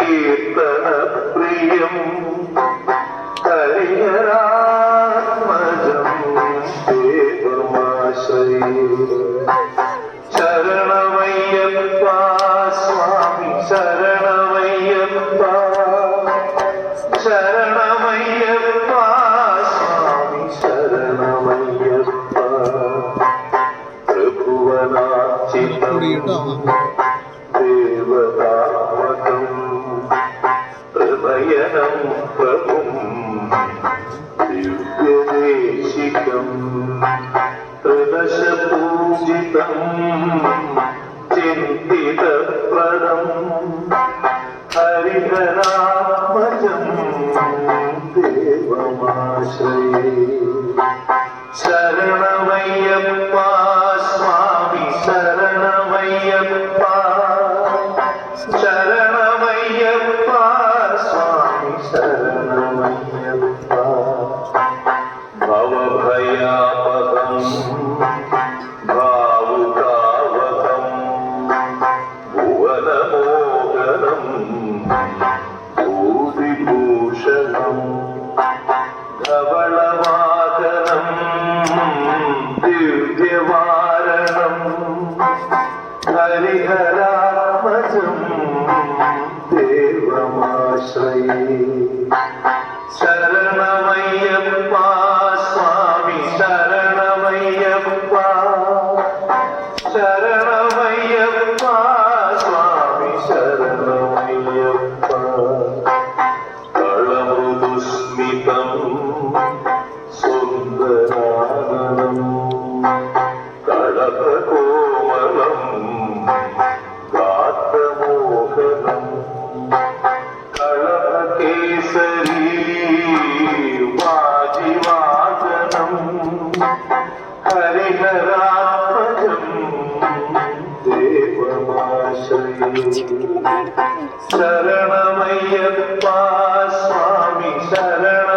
കീർത്തന പ്രിയം ഹരിഹരാത്മജം ദേവമാശ്രയേ ശരണമയ്യപ്പ സ്വാമി ശരണമയ്യപ്പ ശരണമയ്യപ്പ സ്വാമി ശരണമയ്യപ്പ പ്രഭുവനാർച്ചിതം ദേവതാമകം ഹൃദയനം പ്രഭും ദിവ്യദേശികം ത്രിദശപൂജിതം ചിന്തിതപ്രദം ഹരിഹരാത്മജം ദേവമാശ്രയേ ശരണമയ്യപ്പ സ്വാമി ശരണമയ്യപ്പ ശരണമയ്യപ്പ സ്വാമി ശരണമയ്യപ്പ ഭവഭയാപകം ഭാവുകാവകം ഭുവനമോഹനം ഭൂതിഭൂഷണം ധവളവാഹനം ദിവ്യവാരണം ഹരിഹരാത്മജം ദേവമാശ്രയേ ശരണമയ്യപ്പ സ്വാമി ശരണമയ്യപ്പ ശരണമയ്യപ്പ സ്വാമി ശരണമയ്യപ്പ കളമൃദുസ്മിതം സുന്ദരാനനം കളഭകോമളം ഗാത്രമോഹനം കളഭകേസരീ വാജിവാദനം ഹരിഹരാത്മജം ദേവമാശ്രയേ ശരണമയ്യപ്പ സ്വാമി ശരണ